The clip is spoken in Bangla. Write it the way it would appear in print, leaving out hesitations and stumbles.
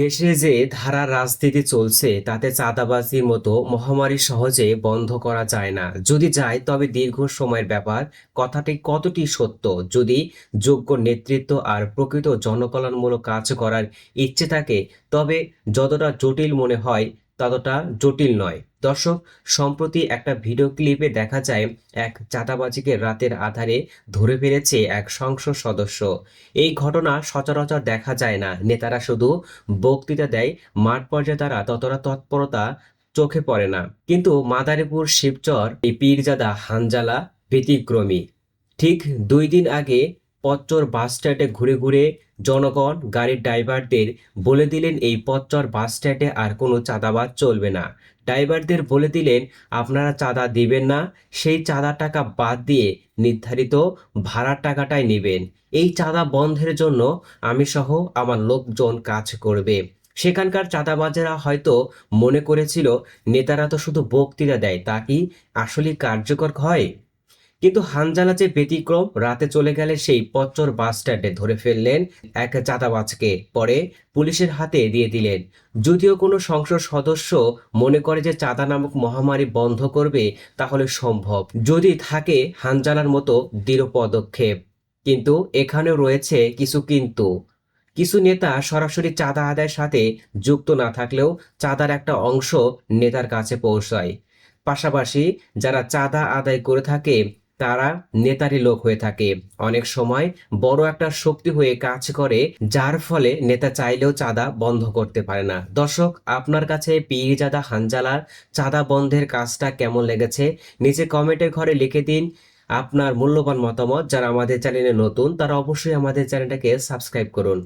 দেশে যে ধারা রাজনীতি চলছে তাতে চাঁদাবাজির মতো মহামারী সহজে বন্ধ করা যায় না। যদি যায় তবে দীর্ঘ সময়ের ব্যাপার। কথাটি কতটি সত্য? যদি যোগ্য নেতৃত্ব আর প্রকৃত জনকল্যাণমূলক কাজ করার ইচ্ছে থাকে তবে যতটা জটিল মনে হয় ততটা জটিল নয়। দর্শক, সম্প্রতি একটা ভিডিও ক্লিপে দেখা যায় এক চাঁদাবাজিকে রাতের আধারে ধরে ফেলেছে এক সংসদ সদস্য। এই ঘটনা সচরাচর দেখা যায় না। নেতারা শুধু বক্তৃতা দেয়, মাঠ পর্যায়ে তারা ততটা তৎপরতা চোখে পড়ে না। কিন্তু মাদারীপুর শিবচর এই পীরজাদা হানজালা ব্যতিক্রমী। ঠিক 2 দিন আগে পচ্চর বাস স্ট্যান্ডে ঘুরে ঘুরে জনগণ গাড়ির ড্রাইভারদের বলে দিলেন এই পচ্চর বাস স্ট্যান্ডে আর কোনো চাঁদাবাজ চলবে না। ড্রাইভারদের বলে দিলেন আপনারা চাঁদা দিবেন না, সেই চাঁদার টাকা বাদ দিয়ে নির্ধারিত ভাড়ার টাকাটাই নেবেন। এই চাঁদা বন্ধের জন্য আমি সহ আমার লোকজন কাজ করবে। সেখানকার চাঁদাবাজেরা হয়তো মনে করেছিল নেতারা তো শুধু বক্তৃতা দেয়, তা কি আসলে কার্যকর হয়? কিন্তু হানজালা যে ব্যতিক্রম, রাতে চলে গেলে সেই পচ্চর বাস স্ট্যান্ডে ধরে ফেললেন এক চাঁদাবাজকে, পরে পুলিশের হাতে দিয়ে দিলেন। যদিও কোনো সংসদ সদস্য মনে করে যে চাঁদা নামক মহামারী বন্ধ করবে, তাহলে সম্ভব যদি থাকে হানজালার মতো দৃঢ় পদক্ষেপ। কিন্তু এখানেও রয়েছে কিছু নেতা সরাসরি চাঁদা আদায়ের সাথে যুক্ত না থাকলেও চাঁদার একটা অংশ নেতার কাছে পৌঁছায়। পাশাপাশি যারা চাঁদা আদায় করে থাকে তারা নেতারই লোক হয়ে থাকে। অনেক সময় বড় একটা শক্তি হয়ে কাজ করে, যার ফলে নেতা চাইলেও চাঁদা বন্ধ করতে পারে না। দর্শক, আপনার কাছে পীরজাদা হানজালার চাঁদা বন্ধের কাজটা কেমন লেগেছে নিচে কমেন্টের ঘরে লিখে দিন আপনার মূল্যবান মতামত। যারা আমাদের চ্যানেলে নতুন তারা অবশ্যই আমাদের চ্যানেলটাকে সাবস্ক্রাইব করুন।